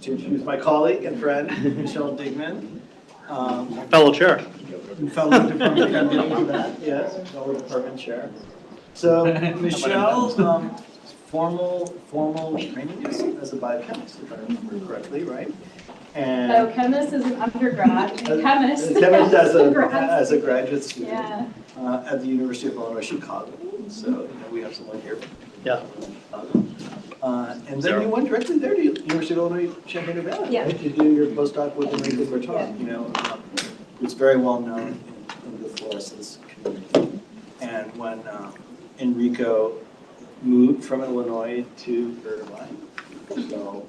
to introduce my colleague and friend, Michelle Digman. Fellow chair. Fellow department chair, I'm getting to that, yes, fellow department chair. So Michelle, formal training is as a biochemist, if I remember correctly, right? And biochemist is an undergrad, and chemist. Chemist as a graduate student yeah. at the University of Illinois, Chicago. So we have someone here. Yeah. And then you went directly there to University of Illinois, Champaign-Urbana, yeah. right, to do your postdoc with Enrico Berton. Yeah. It's very well known in the fluorescence community. And when Enrico moved from Illinois to Irvine, so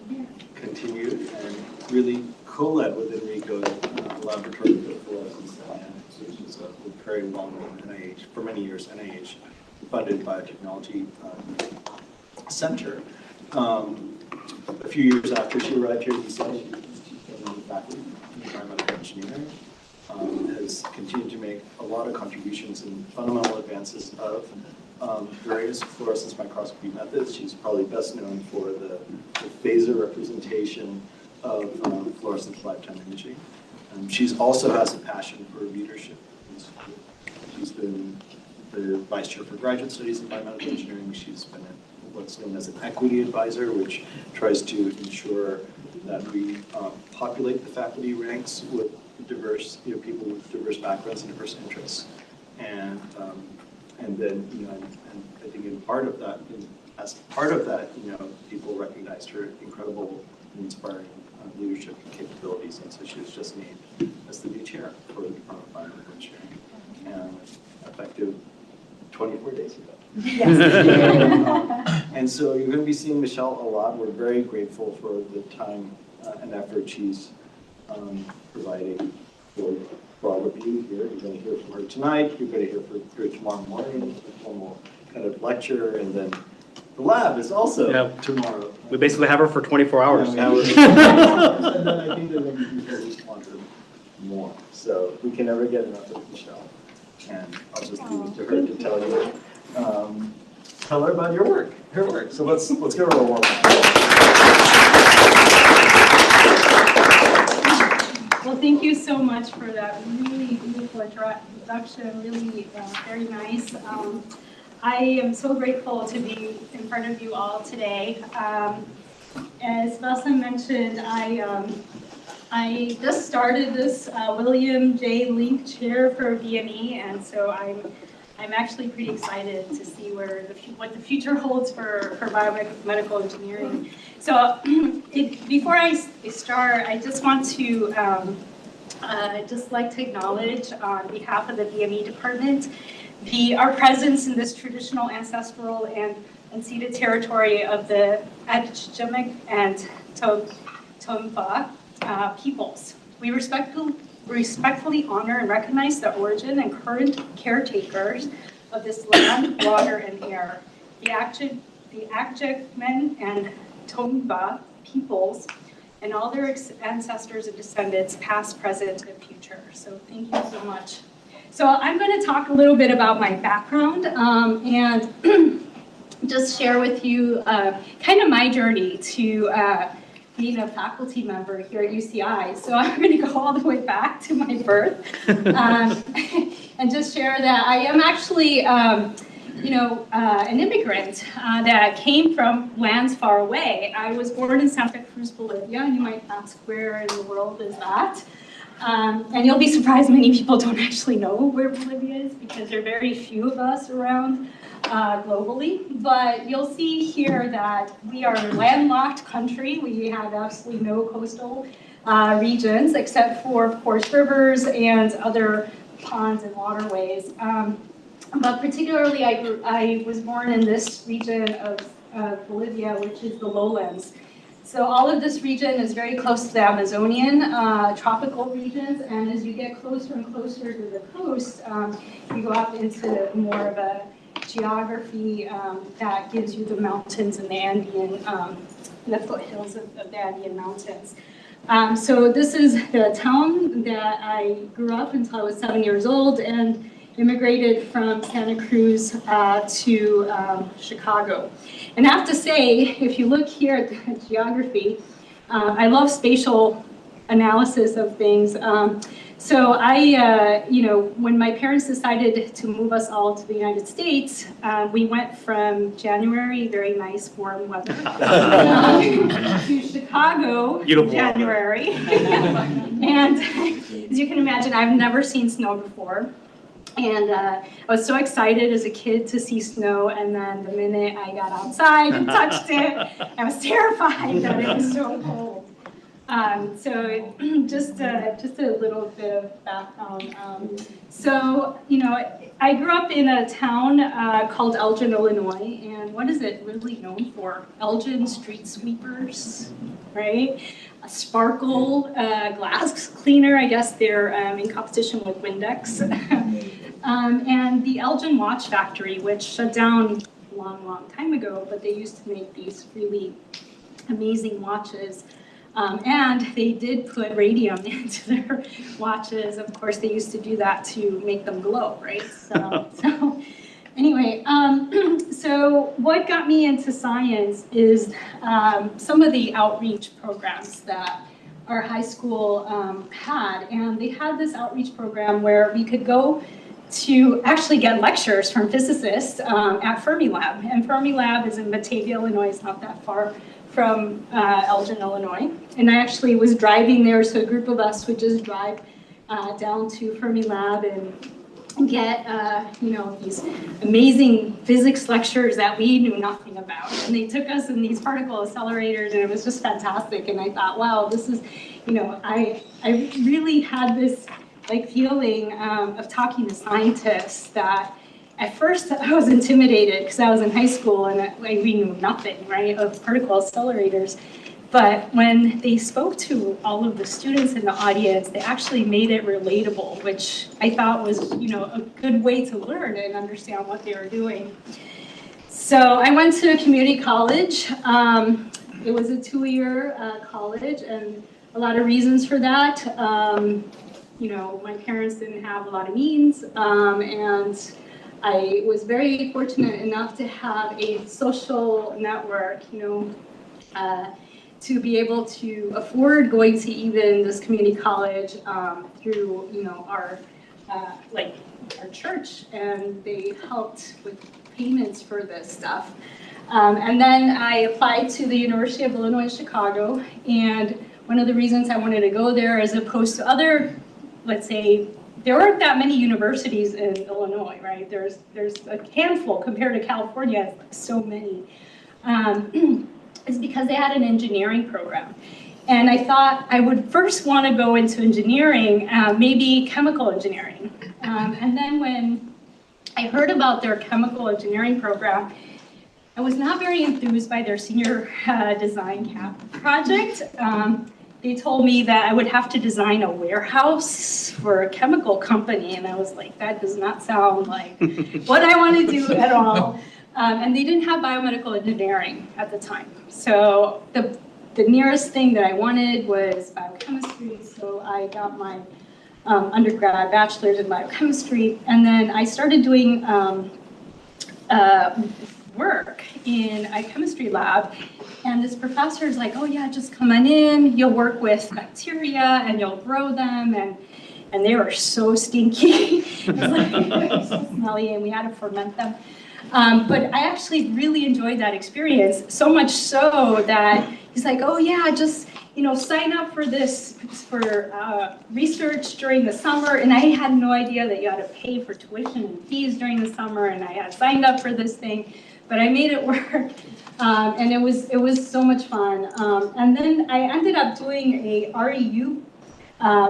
continued and really co-led with Enrico's laboratory for fluorescence dynamics, which is a very well-known NIH, for many years, NIH-funded biotechnology center. A few years after she arrived here at UCLA, she came on the faculty in environmental engineering, has continued to make a lot of contributions in fundamental advances of various fluorescence microscopy methods. She's probably best known for the phasor representation of fluorescence lifetime imaging. She's also has a passion for leadership. She's been the vice chair for graduate studies in biomedical engineering. She's been what's known as an equity advisor, which tries to ensure that we populate the faculty ranks with diverse, people with diverse backgrounds and diverse interests. And then, and I think in part of that, as part of that, people recognized her incredible and inspiring leadership capabilities, and so she was just named as the new chair for the Department of Biomedical Engineering, and effective 24 days ago. Yes. And so you're going to be seeing Michelle a lot. We're very grateful for the time and effort she's providing for all of you here. You're going to hear from her tonight. You're going to hear from her tomorrow morning, a formal kind of lecture, and then the lab is also tomorrow. We basically have her for 24 hours. And then I think that many people just want her more. So we can never get enough of Michelle. And I'll just leave it to her to tell you. Tell her about her work. So let's give her a warm up. Well, thank you so much for that really beautiful introduction, really very nice. I am so grateful to be in front of you all today. As Nelson mentioned, I just started this William J. Link Chair for BME, and so I'm actually pretty excited to see what the future holds for biomedical engineering. So before I start, I just want to just like to acknowledge on behalf of the BME department our presence in this traditional ancestral and unceded territory of the Adjamic and Tomba peoples. We respectfully honor and recognize the origin and current caretakers of this land, water, and air. The Adjamic and Tomba peoples and all their ancestors and descendants, past, present, and future. So thank you so much. So I'm going to talk a little bit about my background and just share with you kind of my journey to being a faculty member here at UCI. So I'm going to go all the way back to my birth and just share that I am actually an immigrant that came from lands far away. I was born in Santa Cruz, Bolivia, and you might ask, where in the world is that? And you'll be surprised many people don't actually know where Bolivia is because there are very few of us around globally. But you'll see here that we are a landlocked country. We have absolutely no coastal regions except for, of course, rivers and other ponds and waterways. But particularly, I was born in this region of Bolivia, which is the lowlands. So all of this region is very close to the Amazonian tropical regions, and as you get closer and closer to the coast, you go up into more of a geography that gives you the mountains and the Andean, the foothills of the Andean mountains. So this is the town that I grew up until I was 7 years old, and immigrated from Santa Cruz to Chicago. And I have to say, if you look here at the geography, I love spatial analysis of things. So I, when my parents decided to move us all to the United States, we went from January, very nice warm weather, to Chicago in January. And as you can imagine, I've never seen snow before. And I was so excited as a kid to see snow, and then the minute I got outside and touched it, I was terrified that it was so cold. So just a little bit of background. I grew up in a town called Elgin, Illinois, and what is it really known for? Elgin street sweepers, right? A Sparkle glass cleaner, I guess they're in competition with Windex. And the Elgin Watch Factory, which shut down a long, long time ago, but they used to make these really amazing watches. And they did put radium into their watches. Of course, they used to do that to make them glow, right? So anyway, so what got me into science is some of the outreach programs that our high school had. And they had this outreach program where we could go to actually get lectures from physicists at Fermilab. And Fermilab is in Batavia, Illinois. It's not that far from Elgin, Illinois. And I actually was driving there, so a group of us would just drive down to Fermilab and get these amazing physics lectures that we knew nothing about. And they took us in these particle accelerators, and it was just fantastic. And I thought, wow, this is, I really had this feeling of talking to scientists that at first I was intimidated because I was in high school and we knew nothing, right, of particle accelerators. But when they spoke to all of the students in the audience, they actually made it relatable, which I thought was, a good way to learn and understand what they were doing. So I went to a community college. It was a 2-year college, and a lot of reasons for that. My parents didn't have a lot of means, and I was very fortunate enough to have a social network, to be able to afford going to even this community college through, our church, and they helped with payments for this stuff. And then I applied to the University of Illinois Chicago, and one of the reasons I wanted to go there as opposed to other, let's say, there aren't that many universities in Illinois, right? There's a handful compared to California, so many. Is because they had an engineering program. And I thought I would first want to go into engineering, maybe chemical engineering. And then when I heard about their chemical engineering program, I was not very enthused by their senior design project. They told me that I would have to design a warehouse for a chemical company, and I was like, that does not sound like what I want to do at all. And they didn't have biomedical engineering at the time. So the nearest thing that I wanted was biochemistry, so I got my undergrad bachelor's in biochemistry, and then I started doing work in a chemistry lab. And this professor is like, oh yeah, just come on in, you'll work with bacteria and you'll grow them, and they were so stinky. It was like so smelly, and we had to ferment them. But I actually really enjoyed that experience, so much so that he's like, oh yeah, just sign up for this for research during the summer. And I had no idea that you had to pay for tuition and fees during the summer, and I had signed up for this thing, but I made it work. And it was so much fun. And then I ended up doing a REU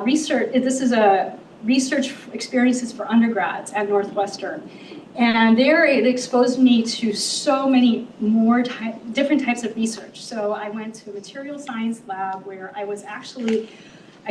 research. This is a research experiences for undergrads at Northwestern. And there it exposed me to so many more different types of research. So I went to a material science lab where I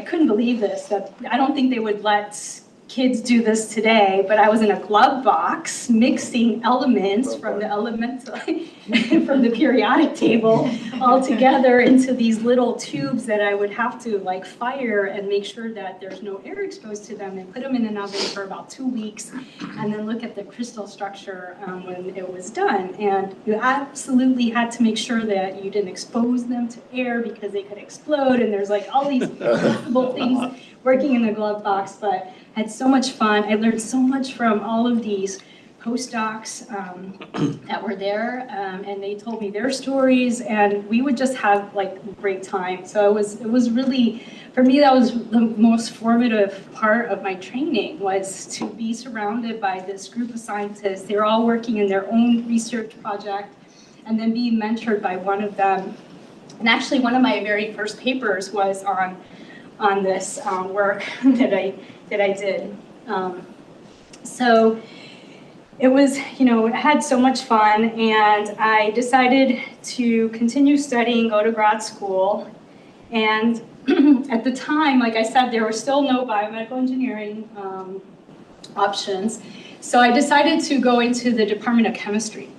couldn't believe this, that I don't think they would let kids do this today, but I was in a glove box mixing elements from the elemental, from the periodic table all together into these little tubes that I would have to like fire and make sure that there's no air exposed to them, and put them in an oven for about 2 weeks, and then look at the crystal structure when it was done. And you absolutely had to make sure that you didn't expose them to air because they could explode, and there's like all these possible things working in the glove box, but I had so much fun. I learned so much from all of these postdocs that were there, and they told me their stories, and we would just have like a great time. So it was really, for me, that was the most formative part of my training, was to be surrounded by this group of scientists. They were all working in their own research project, and then being mentored by one of them. And actually, one of my very first papers was on this work that I did. So it was, I had so much fun, and I decided to continue studying, go to grad school. And at the time, like I said, there were still no biomedical engineering options. So I decided to go into the Department of Chemistry.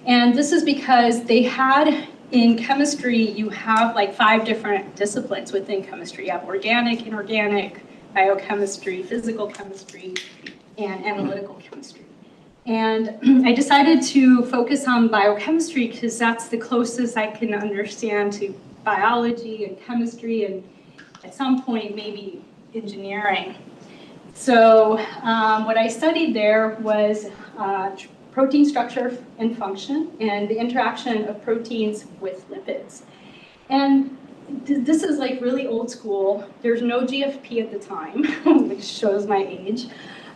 And this is because they had, in chemistry, you have like 5 different disciplines within chemistry. You have organic, inorganic, biochemistry, physical chemistry, and analytical chemistry. And I decided to focus on biochemistry because that's the closest I can understand to biology and chemistry, and at some point maybe engineering. So what I studied there was protein structure and function, and the interaction of proteins with lipids. And this is like really old school. There's no GFP at the time, which shows my age.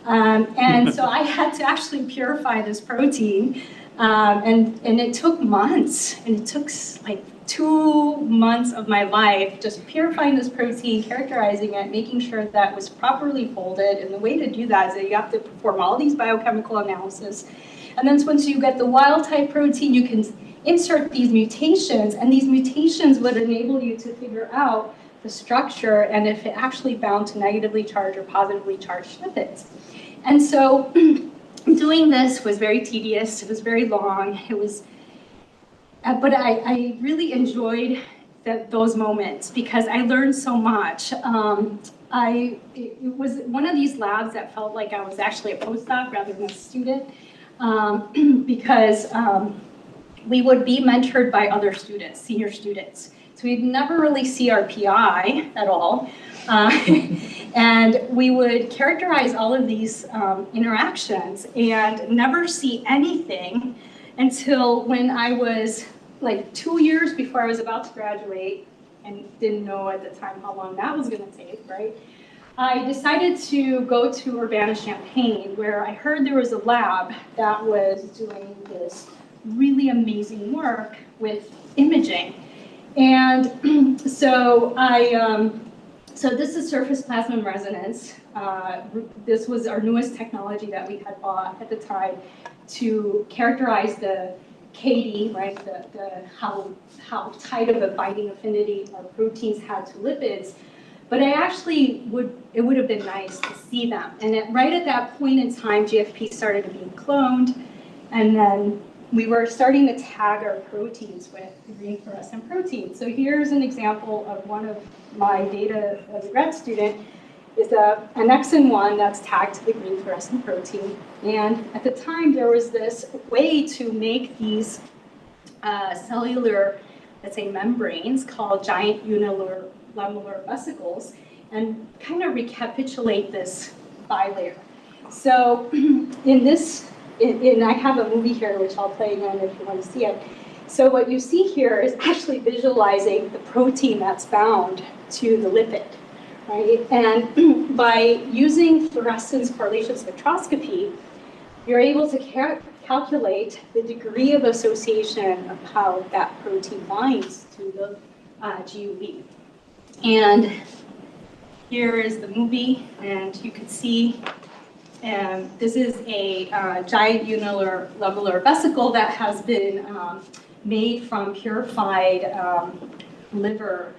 And so I had to actually purify this protein, and it took months, and it took like 2 months of my life just purifying this protein, characterizing it, making sure that it was properly folded. And the way to do that is that you have to perform all these biochemical analysis. And then once you get the wild type protein, you can insert these mutations, and these mutations would enable you to figure out the structure and if it actually bound to negatively charged or positively charged lipids. And so doing this was very tedious, it was very long, but I really enjoyed those moments because I learned so much. It was one of these labs that felt like I was actually a postdoc rather than a student, because we would be mentored by other students, senior students. So we'd never really see our PI at all. And we would characterize all of these interactions and never see anything until when I was like 2 years before I was about to graduate, and didn't know at the time how long that was going to take, right? I decided to go to Urbana-Champaign, where I heard there was a lab that was doing this really amazing work with imaging. And so so this is surface plasmon resonance. This was our newest technology that we had bought at the time to characterize the KD, right? How tight of a binding affinity our proteins had to lipids. But it would have been nice to see them. And right at that point in time, GFP started being cloned, and then we were starting to tag our proteins with the green fluorescent protein. So here's an example of one of my data as a grad student, is an exon 1 that's tagged to the green fluorescent protein. And at the time, there was this way to make these cellular, let's say, membranes called giant unilamellar vesicles, and kind of recapitulate this bilayer. So I have a movie here, which I'll play again if you want to see it. So what you see here is actually visualizing the protein that's bound to the lipid, right? And by using fluorescence correlation spectroscopy, you're able to calculate the degree of association of how that protein binds to the GUV. And here is the movie, and you can see this is a giant unilamellar vesicle that has been made from purified liver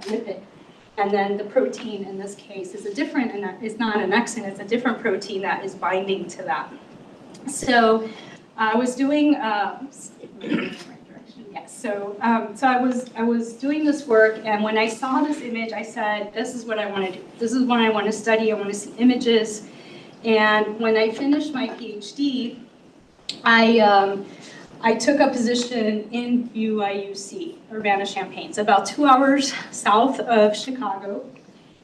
lipid. And then the protein in this case is not an exon, it's a different protein that is binding to that. So I was doing, yes. So I was doing this work, and when I saw this image, I said, "This is what I want to do. This is what I want to study. I want to see images." And when I finished my PhD, I took a position in UIUC, Urbana-Champaign. It's about 2 hours south of Chicago.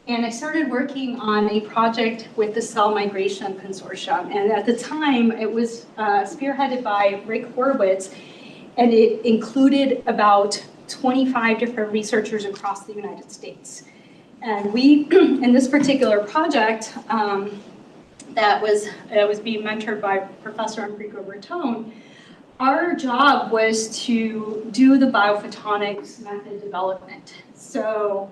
And I started working on a project with the Cell Migration Consortium. And at the time, it was spearheaded by Rick Horowitz, and it included about 25 different researchers across the United States. And we, in this particular project, that was being mentored by Professor Enrico Bertone, our job was to do the biophotonics method development. So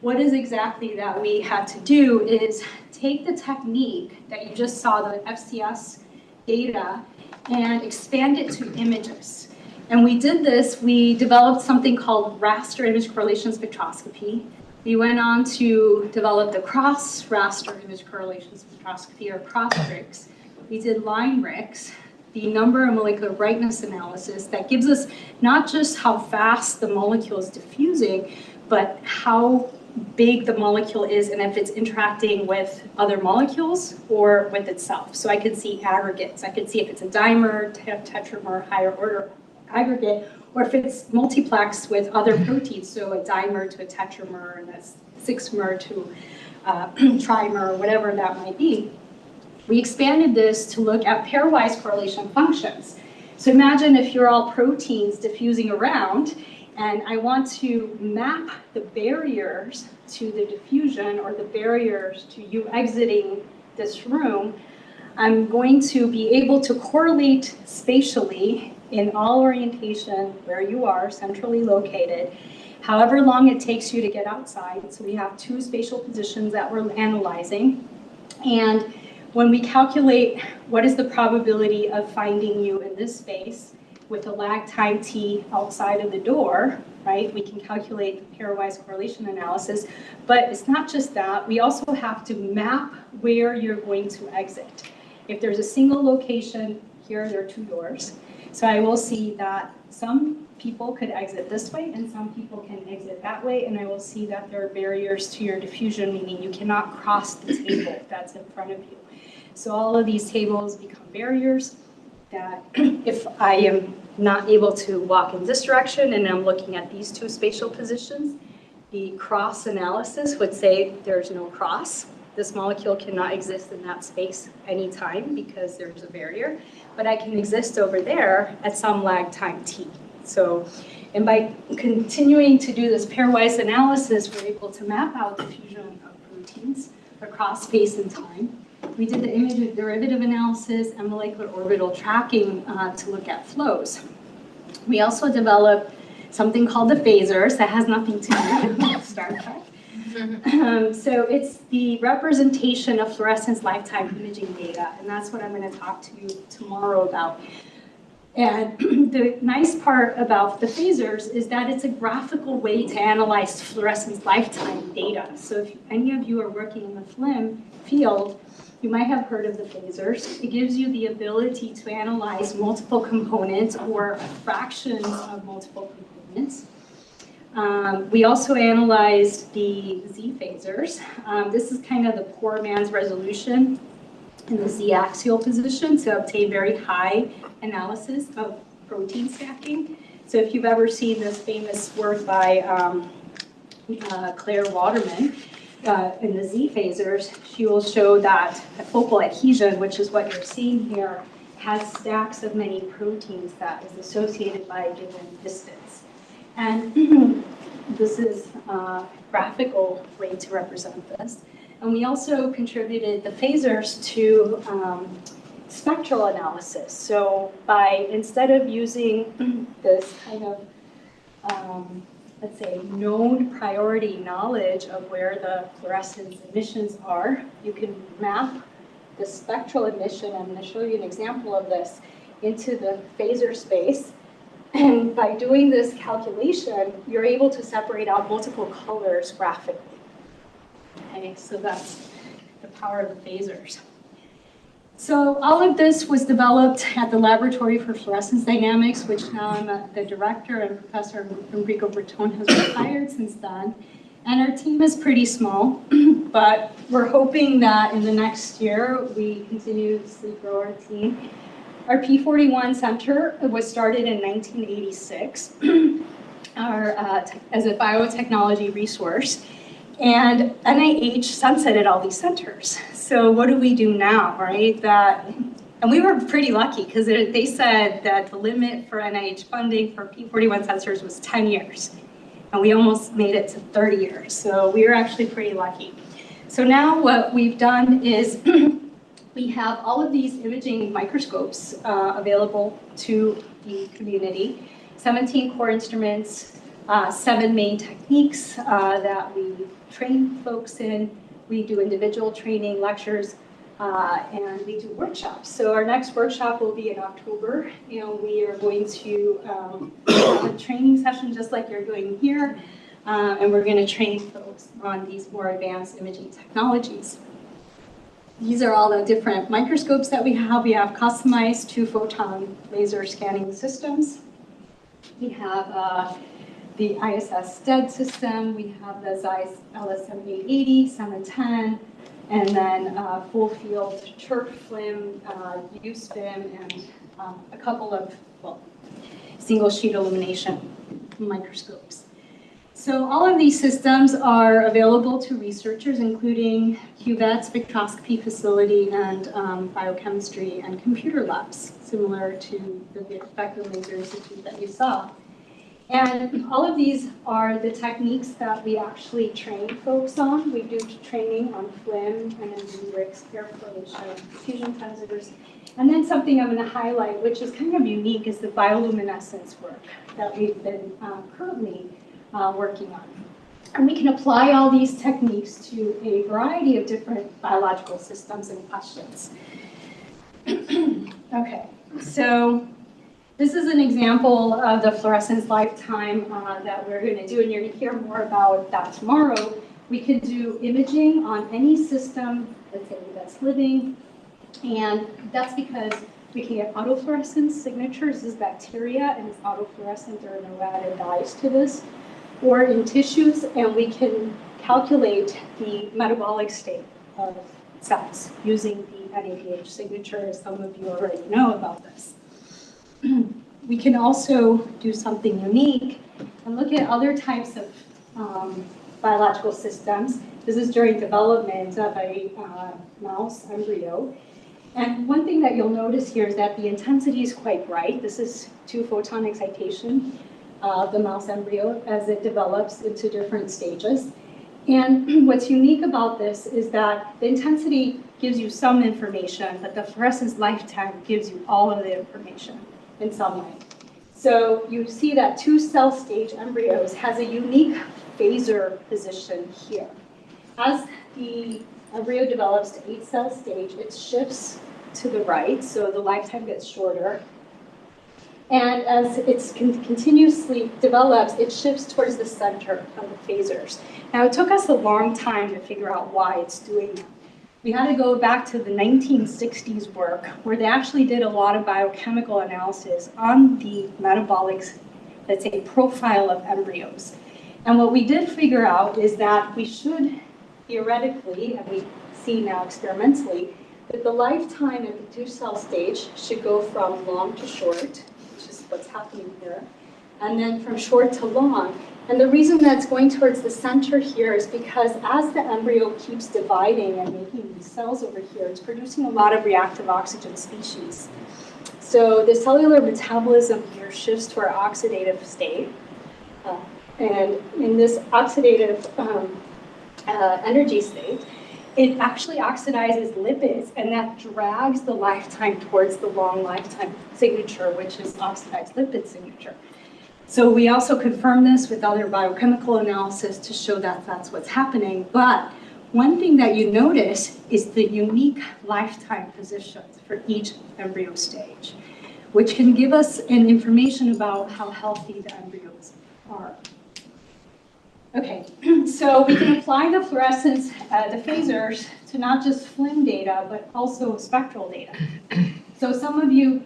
what is exactly that we had to do is take the technique that you just saw, the FCS data, and expand it to images. And we did this, we developed something called raster image correlation spectroscopy. We went on to develop the cross-raster image correlation spectroscopy, or cross-RICS. We did line RICS, the number and molecular brightness analysis that gives us not just how fast the molecule is diffusing, but how big the molecule is and if it's interacting with other molecules or with itself. So I could see aggregates. I could see if it's a dimer, tetramer, higher order aggregate, or if it's multiplexed with other proteins, so a dimer to a tetramer and a sixmer to trimer, or whatever that might be. We expanded this to look at pairwise correlation functions. So imagine if you're all proteins diffusing around, and I want to map the barriers to the diffusion or the barriers to you exiting this room. I'm going to be able to correlate spatially in all orientation where you are, centrally located, however long it takes you to get outside. So we have 2 spatial positions that we're analyzing. And when we calculate what is the probability of finding you in this space with a lag time t outside of the door, right? We can calculate the pairwise correlation analysis, but it's not just that. We also have to map where you're going to exit. If there's a single location, here there are 2 doors. So I will see that some people could exit this way and some people can exit that way, and I will see that there are barriers to your diffusion, meaning you cannot cross the table that's in front of you. So all of these tables become barriers that if I am not able to walk in this direction and I'm looking at these 2 spatial positions, the cross analysis would say there's no cross. This molecule cannot exist in that space anytime because there's a barrier, but I can exist over there at some lag time t. So, and by continuing to do this pairwise analysis, we're able to map out the fusion of proteins across space and time. We did the image derivative analysis and molecular orbital tracking to look at flows. We also developed something called the phasers that has nothing to do with Star Trek. So it's the representation of fluorescence lifetime imaging data, and that's what I'm going to talk to you tomorrow about. And the nice part about the phasers is that it's a graphical way to analyze fluorescence lifetime data. So if any of you are working in the FLIM field, you might have heard of the phasers. It gives you the ability to analyze multiple components or fractions of multiple components. We also analyzed the Z phasers. This is kind of the poor man's resolution in the Z axial position to obtain very high analysis of protein stacking. So if you've ever seen this famous work by Claire Waterman in the Z phasers, she will show that focal adhesion, which is what you're seeing here, has stacks of many proteins that is associated by a given distance. And this is a graphical way to represent this. And we also contributed the phasers to spectral analysis. So instead of using this kind of, let's say, known priority knowledge of where the fluorescence emissions are, you can map the spectral emission. I'm going to show you an example of this into the phaser space. And by doing this calculation, you're able to separate out multiple colors graphically. Okay, so that's the power of the phasers. So all of this was developed at the Laboratory for Fluorescence Dynamics, which now I'm the director, and Professor Enrico Bertone has retired since then. And our team is pretty small, but we're hoping that in the next year we continuously grow our team. Our P41 Center was started in 1986 as a biotechnology resource. And NIH sunsetted all these centers. So what do we do now, right? And we were pretty lucky because they said that the limit for NIH funding for P41 sensors was 10 years. And we almost made it to 30 years. So we were actually pretty lucky. So now what we've done is we have all of these imaging microscopes available to the community, 17 core instruments, 7 main techniques that we train folks in. We do individual training, lectures, and we do workshops. So our next workshop will be in October, and we are going to have a training session just like you're doing here, and we're going to train folks on these more advanced imaging technologies. These are all the different microscopes that we have. We have customized 2-photon laser scanning systems. We have the ISS STED system, we have the Zeiss LS7880, 710, and then full field chirp film, USFIM, and a couple of, single sheet illumination microscopes. So all of these systems are available to researchers, including cuvette spectroscopy facility and biochemistry and computer labs, similar to the Spectrum Laser Institute that you saw. And all of these are the techniques that we actually train folks on. We do training on FLIM and Hendrix, airflow, fusion tensors. And then something I'm going to highlight, which is kind of unique, is the bioluminescence work that we've been currently working on. And we can apply all these techniques to a variety of different biological systems and questions. Okay, so this is an example of the fluorescence lifetime that we're going to do, and you're going to hear more about that tomorrow. We can do imaging on any system, let's say, that's living, and that's because we can get autofluorescence signatures. This is bacteria, and it's autofluorescent. There are no added dyes to this. Or in tissues, and we can calculate the metabolic state of cells using the NADH signature, as some of you already know about this. We can also do something unique and look at other types of biological systems. This is during development of a mouse embryo. And one thing that you'll notice here is that the intensity is quite bright. This is 2-photon excitation of the mouse embryo as it develops into different stages. And what's unique about this is that the intensity gives you some information, but the fluorescence lifetime gives you all of the information in some way. So you see that 2-cell stage embryos has a unique phaser position here. As the embryo develops to 8-cell stage, it shifts to the right, so the lifetime gets shorter. And as it continuously develops, it shifts towards the center of the phasers. Now, it took us a long time to figure out why it's doing that. We had to go back to the 1960s work, where they actually did a lot of biochemical analysis on the metabolic, let's say, profile of embryos. And what we did figure out is that we should theoretically, and we see now experimentally, that the lifetime at the 2-cell stage should go from long to short, which is what's happening here, and then from short to long. And the reason that's going towards the center here is because as the embryo keeps dividing and making these cells over here, it's producing a lot of reactive oxygen species. So the cellular metabolism here shifts to our oxidative state. And in this oxidative energy state, it actually oxidizes lipids, and that drags the lifetime towards the long lifetime signature, which is oxidized lipid signature. So we also confirm this with other biochemical analysis to show that that's what's happening. But one thing that you notice is the unique lifetime positions for each embryo stage, which can give us an information about how healthy the embryos are. Okay, So we can apply the fluorescence, the phasers, to not just film data, but also spectral data. So some of you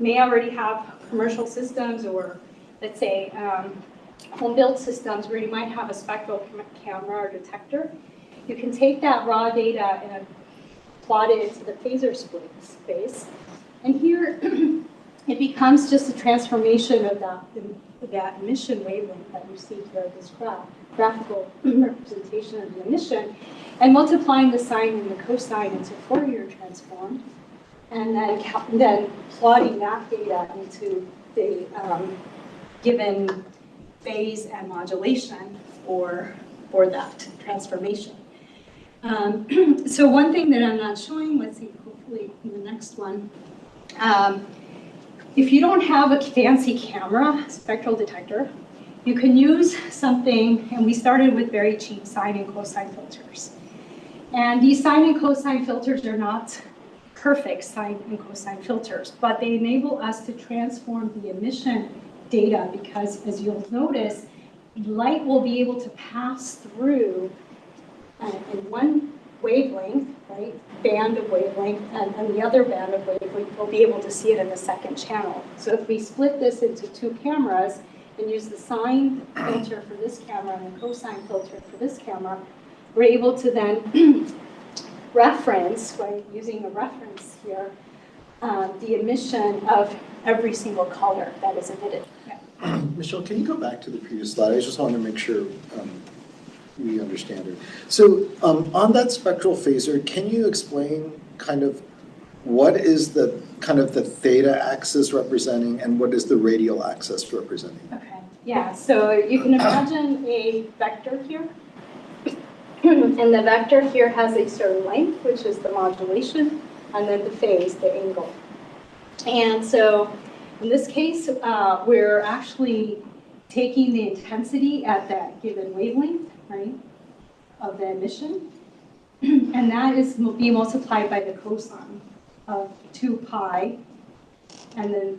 may already have commercial systems or, let's say, home-built systems where you might have a spectral camera or detector. You can take that raw data and plot it into the phaser space. And here, it becomes just a transformation of that emission wavelength that you see here, this graphical representation of the emission, and multiplying the sine and the cosine into Fourier transform, and then plotting that data into the given phase and modulation for that transformation. So one thing that I'm not showing, let's see, hopefully in the next one, if you don't have a fancy camera, spectral detector, you can use something, and we started with very cheap sine and cosine filters. And these sine and cosine filters are not perfect sine and cosine filters, but they enable us to transform the emission data because, as you'll notice, light will be able to pass through in one wavelength, right, band of wavelength, and the other band of wavelength, we'll be able to see it in the second channel. So if we split this into two cameras and use the sine filter for this camera and the cosine filter for this camera, we're able to then reference, right, using a reference here, the emission of every single color that is emitted. Yeah. Michelle, can you go back to the previous slide? I just want to make sure we understand it. So on that spectral phaser, can you explain kind of what is the kind of the theta axis representing and what is the radial axis representing? Okay, yeah, so you can imagine a vector here. And the vector here has a certain length, which is the modulation, and then the phase, the angle. And so in this case, we're actually taking the intensity at that given wavelength, right, of the emission, and that is being multiplied by the cosine of 2 pi, and then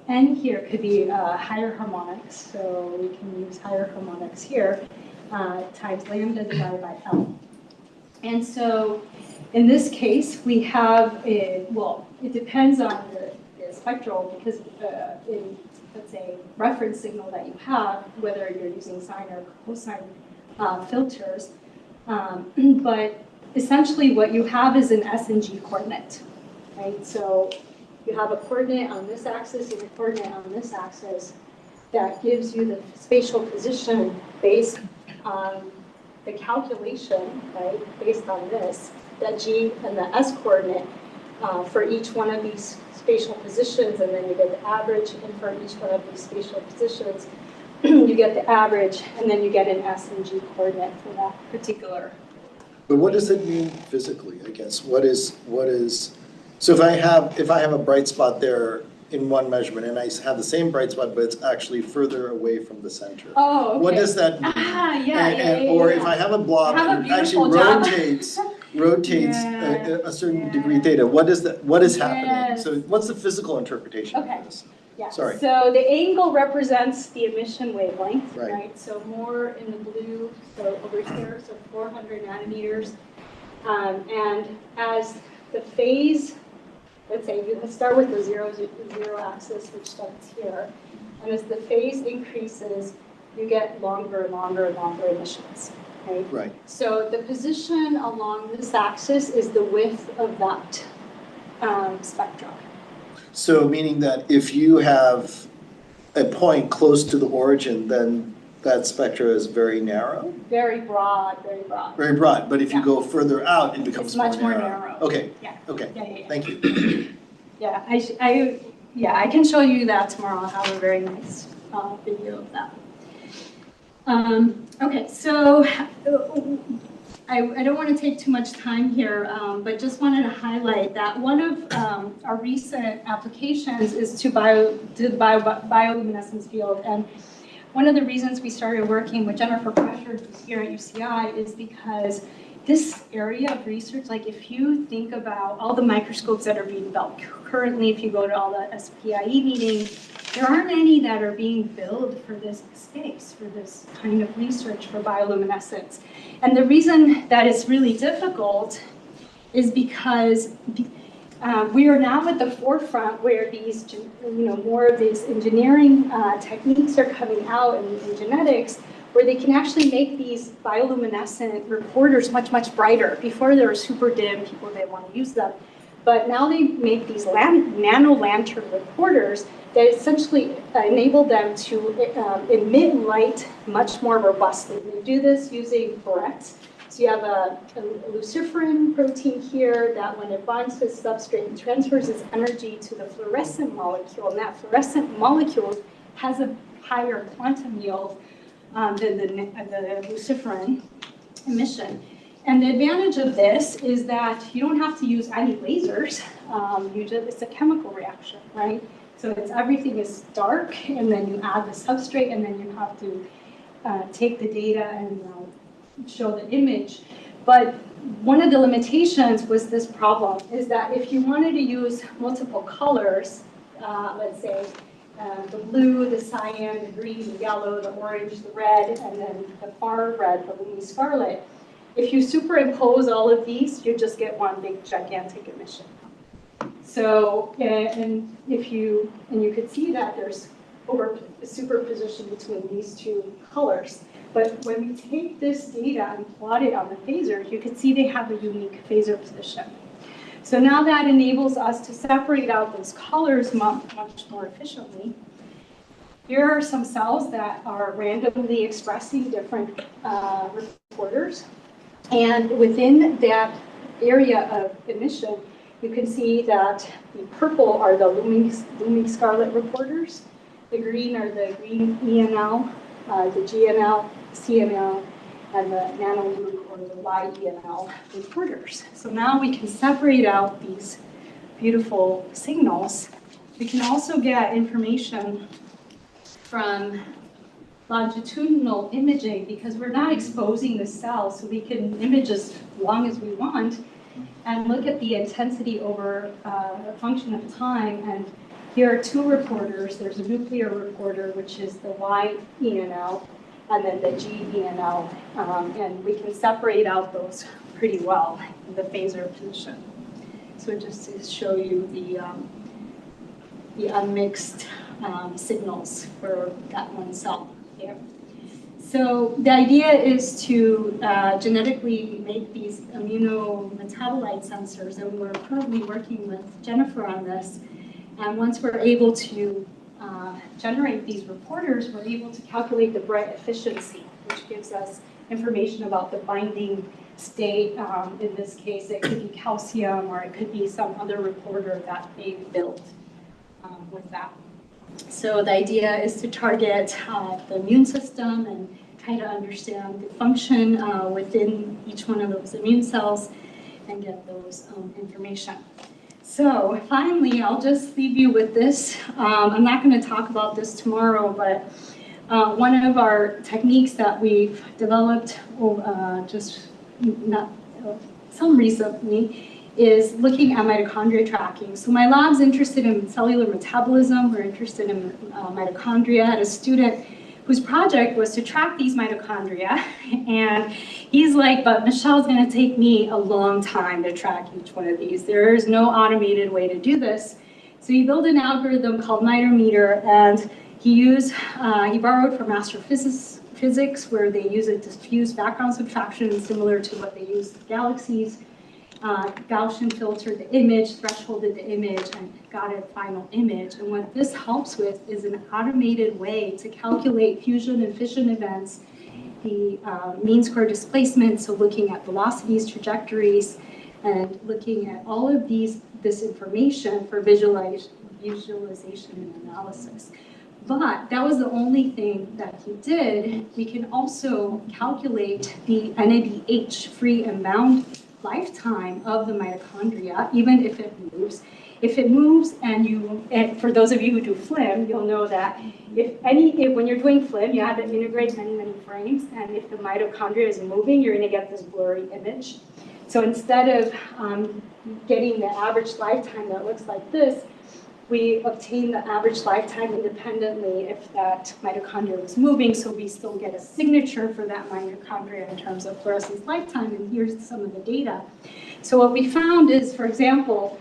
n here could be higher harmonics, so we can use higher harmonics here, times lambda divided by L. And so in this case, we have well, it depends on the spectral, because in, let's say, reference signal that you have, whether you're using sine or cosine filters, but essentially what you have is an S and G coordinate, right? So you have a coordinate on this axis and a coordinate on this axis that gives you the spatial position based on the calculation, right, based on this, that G and the S coordinate for each one of these spatial positions, and then you get the average, and for each one of these spatial positions, you get the average, and then you get an S and G coordinate for that particular. But what does it mean physically, I guess? What is, so if I have a bright spot there in one measurement, and I have the same bright spot, but it's actually further away from the center. Oh, okay. What does that mean? Or if I have a blob that actually rotates a certain degree theta, what is happening? Yes. So what's the physical interpretation of this? Yeah. Sorry. So the angle represents the emission wavelength, Right. right? So more in the blue, so over here, so 400 nanometers. And as the phase, let's say you start with the zero axis, which starts here. And as the phase increases, you get longer and longer and longer emissions, right? Right. So the position along this axis is the width of that spectrum. So meaning that if you have a point close to the origin, then that spectra is very narrow? Very broad, very broad. Very broad, but if you Yeah. go further out, it becomes It's much more narrow. Okay, Yeah. okay, Yeah. thank you. Yeah, I can show you that tomorrow. I'll have a very nice video of that. Okay, so I don't want to take too much time here, but just wanted to highlight that one of our recent applications is to the bioluminescence field. And one of the reasons we started working with Jennifer Pressure, who's here at UCI, is because this area of research, like if you think about all the microscopes that are being built currently, if you go to all the SPIE meetings, there aren't any that are being built for this space, for this kind of research for bioluminescence. And the reason that it's really difficult is because we are now at the forefront where these, more of these engineering techniques are coming out in genetics, where they can actually make these bioluminescent reporters much, much brighter. Before they were super dim, people didn't want to use them. But now they make these nano lantern reporters that essentially enable them to emit light much more robustly. They do this using fluorescence. So you have a luciferin protein here that when it binds to the substrate, it transfers its energy to the fluorescent molecule, and that fluorescent molecule has a higher quantum yield than the luciferin emission. And the advantage of this is that you don't have to use any lasers. It's a chemical reaction, right? So everything is dark, and then you add the substrate, and then you have to take the data and show the image. But one of the limitations was this problem, is that if you wanted to use multiple colors, let's say the blue, the cyan, the green, the yellow, the orange, the red, and then the far red, the lumy scarlet, if you superimpose all of these, you just get one big gigantic emission. So, and you could see that there's a superposition between these two colors. But when we take this data and plot it on the phasers, you can see they have a unique phaser position. So now that enables us to separate out those colors much more efficiently. Here are some cells that are randomly expressing different reporters. And within that area of emission, you can see that the purple are the lumy scarlet reporters, the green are the green ENL, the GNL, CNL, and the nano blue or the YENL reporters. So now we can separate out these beautiful signals. We can also get information from longitudinal imaging because we're not exposing the cell, so we can image as long as we want and look at the intensity over a function of time. And here are two reporters. There's a nuclear reporter, which is the YENL, and then the GENL, and we can separate out those pretty well in the phaser position. So just to show you the unmixed signals for that one cell here. So the idea is to genetically make these immunometabolite sensors, and we're currently working with Jennifer on this. And once we're able to generate these reporters, we're able to calculate the Brett efficiency, which gives us information about the binding state. In this case, it could be calcium, or it could be some other reporter that they've built with that. So the idea is to target the immune system and try to understand the function within each one of those immune cells and get those information. So finally, I'll just leave you with this. I'm not going to talk about this tomorrow, but one of our techniques that we've developed some recently is looking at mitochondria tracking. So my lab's interested in cellular metabolism. We're interested in mitochondria. I had a student whose project was to track these mitochondria. And he's like, but Michelle's going to take me a long time to track each one of these. There is no automated way to do this. So he built an algorithm called Mitometer, and he borrowed from astrophysics, where they use a diffuse background subtraction similar to what they use with galaxies. Gaussian filtered the image, thresholded the image, and got a final image. And what this helps with is an automated way to calculate fusion and fission events, the mean square displacement, so looking at velocities, trajectories, and looking at all of this information for visualization and analysis. But that was the only thing that he did. We can also calculate the NADH free and bound lifetime of the mitochondria, even if it moves. If it moves, and for those of you who do FLIM, you'll know that when you're doing FLIM, you have to integrate many, many frames, and if the mitochondria is moving, you're going to get this blurry image. So instead of getting the average lifetime that looks like this, we obtain the average lifetime independently if that mitochondria was moving, so we still get a signature for that mitochondria in terms of fluorescence lifetime, and here's some of the data. So what we found is, for example,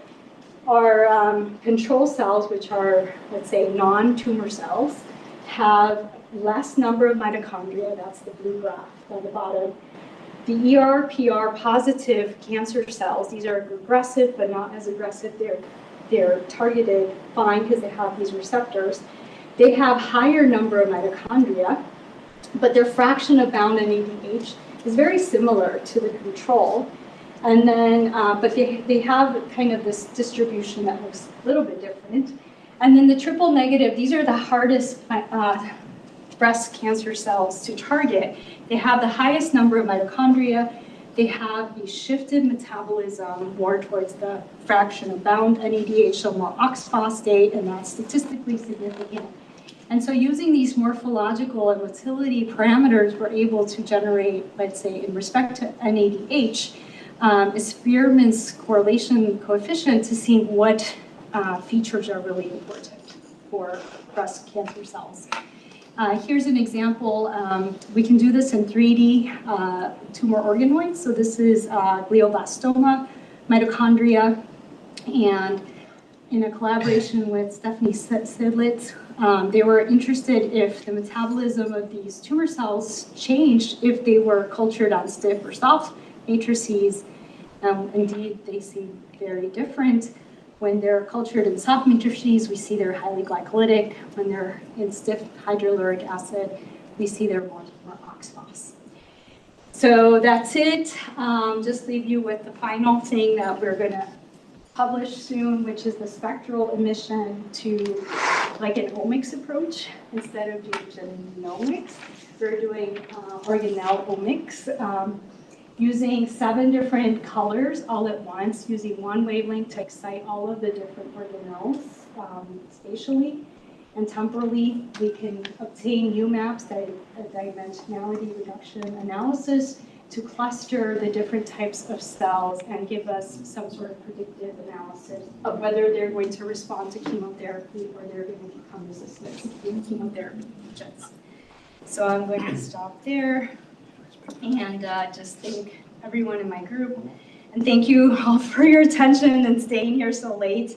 our control cells, which are, let's say, non-tumor cells, have less number of mitochondria. That's the blue graph on the bottom. The ER/PR positive cancer cells, these are aggressive but not as aggressive. They're targeted fine because they have these receptors. They have higher number of mitochondria, but their fraction of bound NADH is very similar to the control. And then, but they have kind of this distribution that looks a little bit different. And then the triple negative, these are the hardest breast cancer cells to target. They have the highest number of mitochondria. They have a shifted metabolism more towards the fraction of bound NADH, so more oxphosphate, and that's statistically significant. And so using these morphological and motility parameters, we're able to generate, let's say, in respect to NADH, a Spearman's correlation coefficient to see what features are really important for breast cancer cells. Here's an example. We can do this in 3D tumor organoids. So this is glioblastoma, mitochondria, and in a collaboration with Stephanie Sidlitz, they were interested if the metabolism of these tumor cells changed if they were cultured on stiff or soft matrices. Indeed, they seem very different. When they're cultured in soft matrices, we see they're highly glycolytic. When they're in stiff hydroluric acid, we see they're more oxphos. So that's it. Just leave you with the final thing that we're going to publish soon, which is the spectral emission to like an omics approach instead of doing genomics. We're doing organelle omics. Using 7 different colors all at once, using one wavelength to excite all of the different organelles spatially and temporally. We can obtain UMAPs, dimensionality reduction analysis, to cluster the different types of cells and give us some sort of predictive analysis of whether they're going to respond to chemotherapy or they're going to become resistant to chemotherapy agents. So I'm going to stop there. And just thank everyone in my group. And thank you all for your attention and staying here so late.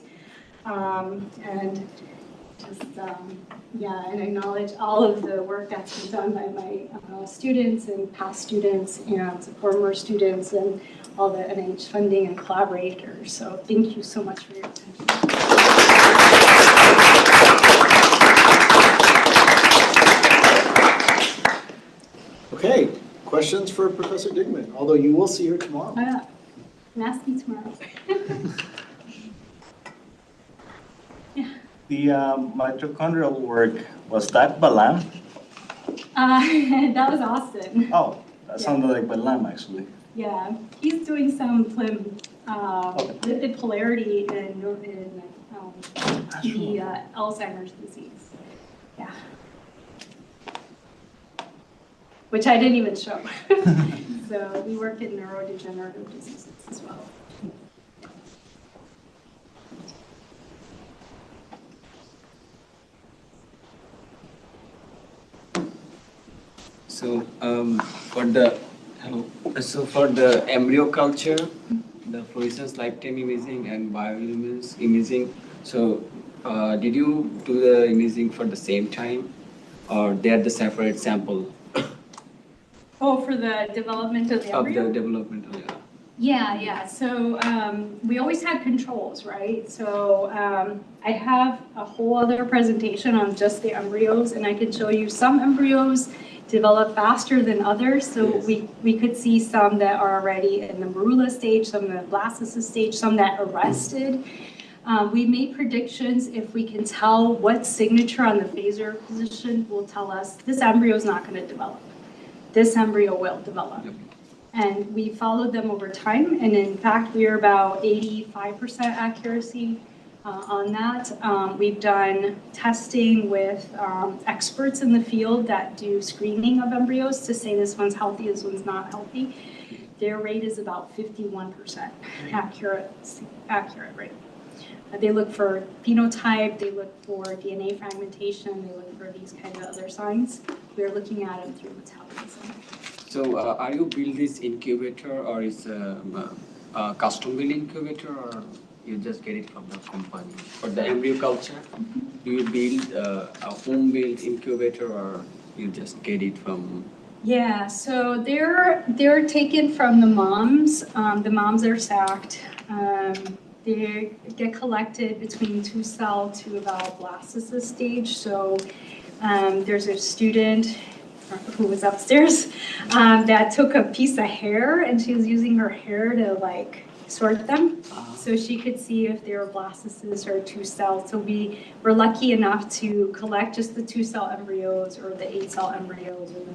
And just, and acknowledge all of the work that's been done by my students and past students and former students and all the NIH funding and collaborators. So thank you so much for your attention. Okay, questions for Professor Digman, although you will see her tomorrow. I'm asking tomorrow. The mitochondrial work, was that Balam? That was Austin. Oh, that sounded like Balam, actually. Yeah, he's doing some lipid polarity in the Alzheimer's disease. Yeah. Which I didn't even show. So we work in neurodegenerative diseases as well. So for the embryo culture, the fluorescence lifetime imaging and bioluminescence imaging, so did you do the imaging for the same time, or they are the separate sample? Oh, for the development of the embryo? Of the development, yeah. Yeah. So we always had controls, right? So I have a whole other presentation on just the embryos, and I can show you some embryos develop faster than others. So Yes. we could see some that are already in the morula stage, some in the blastocyst stage, some that arrested. We made predictions. If we can tell what signature on the phaser position will tell us this embryo is not going to develop. This embryo will develop. Yep. And we followed them over time, and in fact, we are about 85% accuracy on that. We've done testing with experts in the field that do screening of embryos to say this one's healthy, this one's not healthy. Their rate is about 51% accurate rate. They look for phenotype, they look for DNA fragmentation, they look for these kind of other signs. We're looking at them through metabolism. So are you build this incubator or is a custom built incubator or you just get it from the company? For the embryo culture, do you build a home built incubator or you just get it from? Yeah, so they're taken from the moms. The moms are sacked. They get collected between 2-cell to about blastocyst stage. So there's a student who was upstairs that took a piece of hair and she was using her hair to like sort them so she could see if they were blastocysts or 2-cell. So we were lucky enough to collect just the 2-cell embryos or the 8-cell embryos or the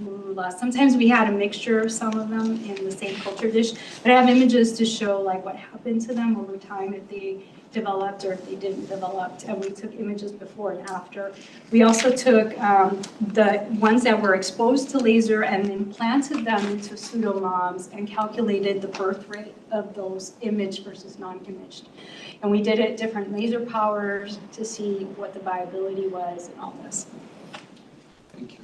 marula. Sometimes we had a mixture of some of them in the same culture dish, but I have images to show like what happened to them over time if they developed or if they didn't develop, and we took images before and after. We also took the ones that were exposed to laser and implanted them into pseudomoms and calculated the birth rate of those imaged versus non-imaged. And we did it at different laser powers to see what the viability was and all this. Thank you.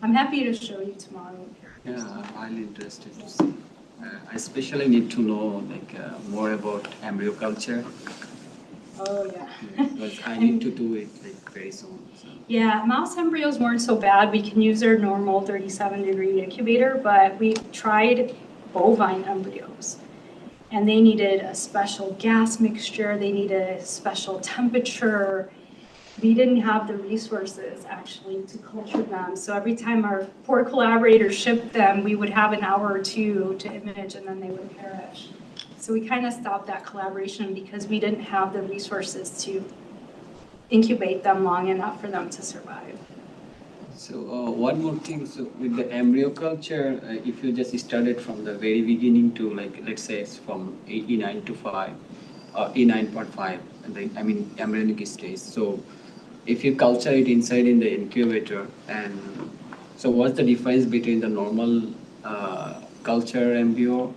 I'm happy to show you tomorrow. Yeah, I'm highly interested to see. I especially need to know more about embryo culture Oh, yeah. because I need to do it very soon. So. Yeah, mouse embryos weren't so bad. We can use our normal 37-degree incubator, but we tried bovine embryos. And they needed a special gas mixture. They needed a special temperature. We didn't have the resources actually to culture them. So every time our poor collaborators shipped them, we would have an hour or two to image and then they would perish. So we kind of stopped that collaboration because we didn't have the resources to incubate them long enough for them to survive. So one more thing, so with the embryo culture, if you just started from the very beginning to let's say it's from E9 to 5, or E9.5, I mean embryonic stage. So if you culture it inside in the incubator, and so what's the difference between the normal culture embryo,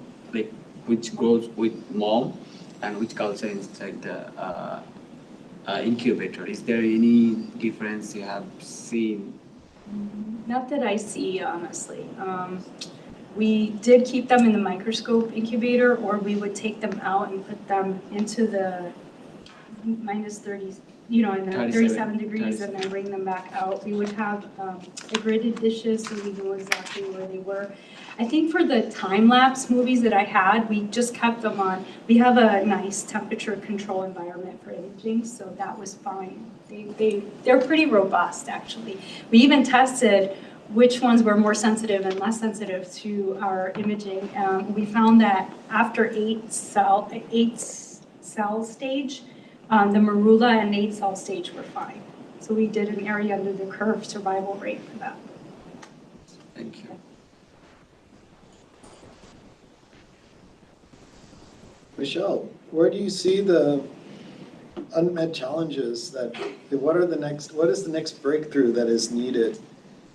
which grows with mom, and which culture inside the incubator? Is there any difference you have seen? Not that I see, honestly. We did keep them in the microscope incubator, or we would take them out and put them into the minus 30, in the 37 degrees, and then bring them back out. We would have the gridded dishes so we knew exactly where they were. I think for the time-lapse movies that I had, we just kept them on. We have a nice temperature control environment for imaging, so that was fine. They're pretty robust, actually. We even tested which ones were more sensitive and less sensitive to our imaging. We found that after 8-cell stage, the marula and 8-cell stage were fine. So we did an area under the curve survival rate for that. Thank you. Michelle, where do you see the unmet challenges what is the next breakthrough that is needed?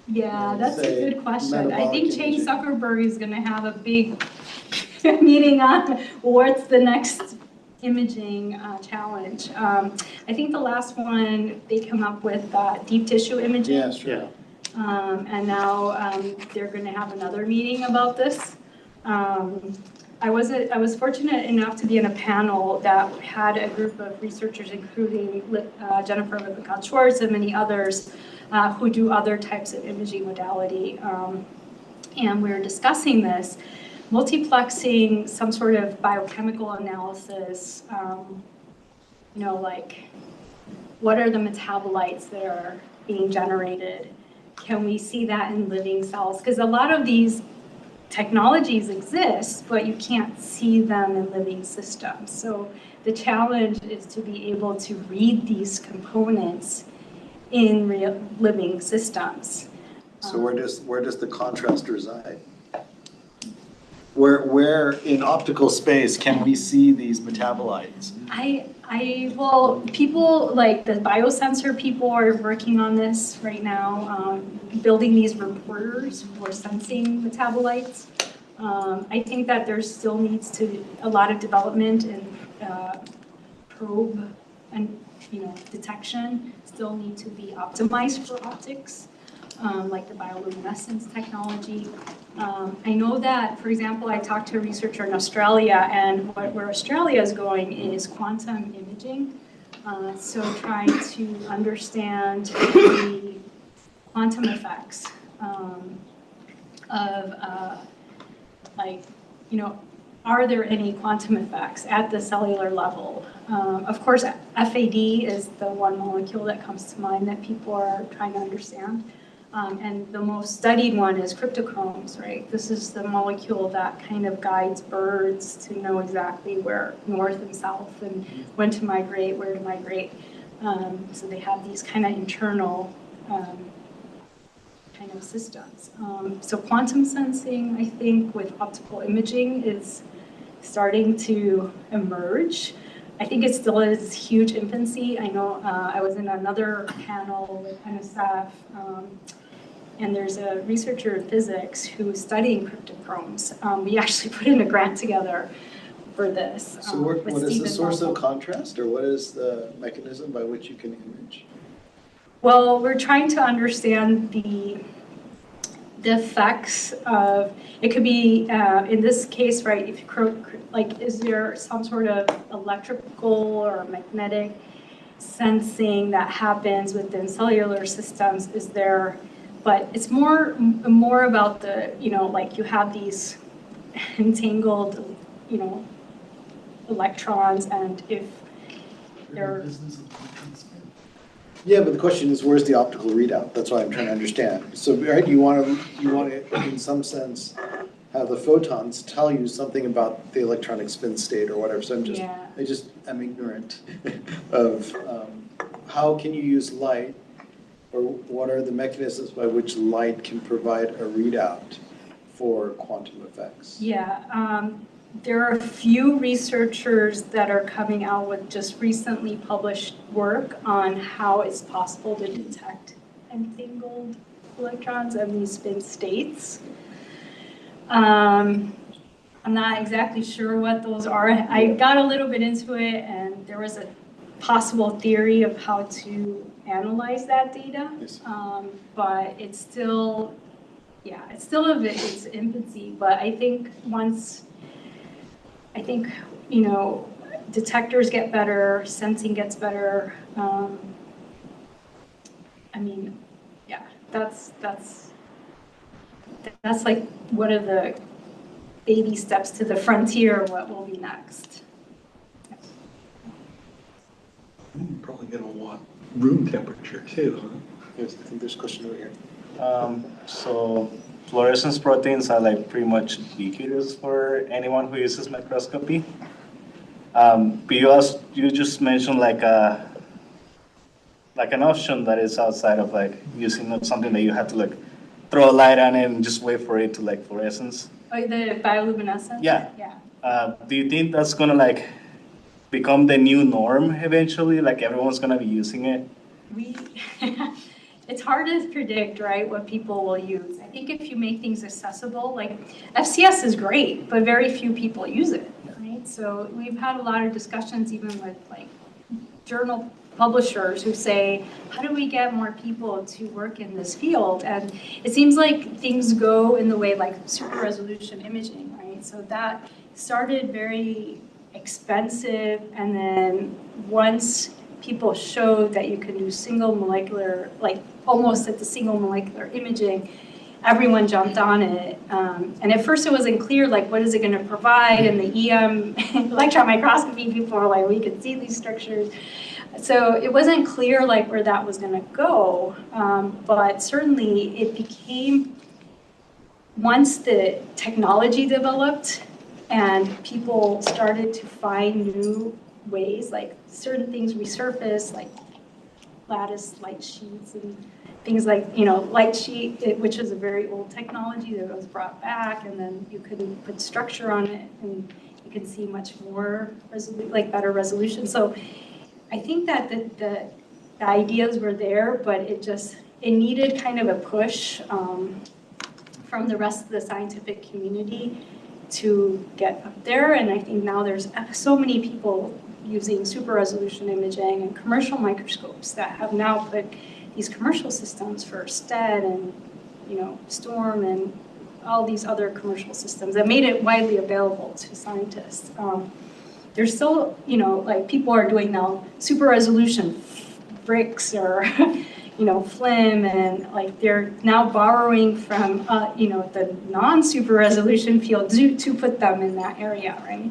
Yeah, that's a good question. I metabolic think Jane imaging. Zuckerberg is going to have a big meeting on what's the next imaging challenge. I think the last one they come up with deep tissue imaging. Yeah, sure. And now they're going to have another meeting about this. I was fortunate enough to be in a panel that had a group of researchers, including Jennifer Lippincott-Schwartz and many others, who do other types of imaging modality. And we were discussing this, multiplexing some sort of biochemical analysis, what are the metabolites that are being generated? Can we see that in living cells? Because a lot of these technologies exist, but you can't see them in living systems. So the challenge is to be able to read these components in real living systems. So where does the contrast reside? Where in optical space can we see these metabolites? Well, people like the biosensor people are working on this right now, building these reporters for sensing metabolites. I think that there still needs to be a lot of development in probe and detection still need to be optimized for optics, like the bioluminescence technology. I know that, for example, I talked to a researcher in Australia, and where Australia is going is quantum imaging. So trying to understand the quantum effects of are there any quantum effects at the cellular level? Of course, FAD is the one molecule that comes to mind that people are trying to understand. And the most studied one is cryptochromes, right? This is the molecule that kind of guides birds to know exactly where north and south and when to migrate, where to migrate. So they have these kind of internal kind of systems. So quantum sensing, I think, with optical imaging is starting to emerge. I think it still is huge infancy. I know I was in another panel with NSF, and there's a researcher in physics who's studying cryptochromes. We actually put in a grant together for this. So what is the source of contrast, or what is the mechanism by which you can image? Well, we're trying to understand the effects of, it could be, in this case, right, if you, like, is there some sort of electrical or magnetic sensing that happens within cellular systems? Is there, but it's more about the, like you have these entangled, electrons, and if they're... Yeah, but the question is, where's the optical readout? That's what I'm trying to understand. So, right, you want to, in some sense, have the photons tell you something about the electronic spin state or whatever. So I'm ignorant of how can you use light, or what are the mechanisms by which light can provide a readout for quantum effects? Yeah. There are a few researchers that are coming out with just recently published work on how it's possible to detect entangled electrons and these spin states. I'm not exactly sure what those are. I got a little bit into it, and there was a possible theory of how to analyze that data, but it's still, it's still in its infancy. But I think detectors get better, sensing gets better. That's like one of the baby steps to the frontier of what will be next. You're probably gonna want room temperature too, huh? Yes, I think there's a question over here. So fluorescence proteins are like pretty much ubiquitous for anyone who uses microscopy. But you just mentioned like an option that is outside of like using something that you have to like throw a light on it and just wait for it to like fluorescence. Oh, the bioluminescence? Yeah. Yeah. Do you think that's gonna like become the new norm eventually? Like everyone's gonna be using it? It's hard to predict, right, what people will use. I think if you make things accessible, like FCS is great, but very few people use it, right? So we've had a lot of discussions even with like journal publishers who say, how do we get more people to work in this field? And it seems like things go in the way like super resolution imaging, right? So that started very expensive, and then once people showed that you could do single molecular, like almost at the single molecular imaging, everyone jumped on it. And at first it wasn't clear, like, what is it going to provide? And the EM, electron microscopy, people were like, we could see these structures. So it wasn't clear, like, where that was going to go. But certainly it became, once the technology developed and people started to find new ways, like certain things resurface, like lattice light sheets and things like, light sheet, which is a very old technology that was brought back, and then you could put structure on it and you can see much more better resolution. So I think that the ideas were there, but it needed kind of a push from the rest of the scientific community to get up there. And I think now there's so many people using super resolution imaging and commercial microscopes that have now put these commercial systems for STED and, STORM and all these other commercial systems that made it widely available to scientists. There's still, like people are doing now super resolution bricks or, FLIM, and like they're now borrowing from, the non-super resolution field to put them in that area, right?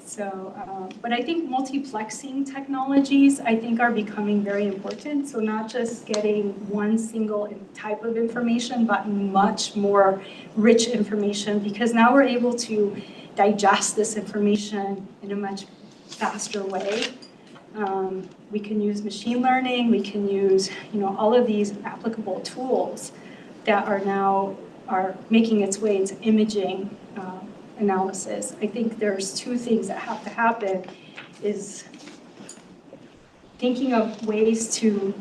So, but I think multiplexing technologies, I think, are becoming very important. So not just getting one single type of information, but much more rich information, because now we're able to digest this information in a much faster way. We can use machine learning, we can use, all of these applicable tools that are making its way into imaging analysis. I think there's two things that have to happen, is thinking of ways to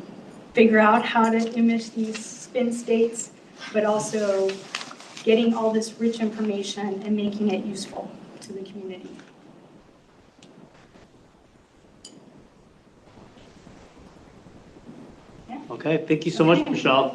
figure out how to image these spin states, but also getting all this rich information and making it useful to the community. Okay, thank you so much, Michelle.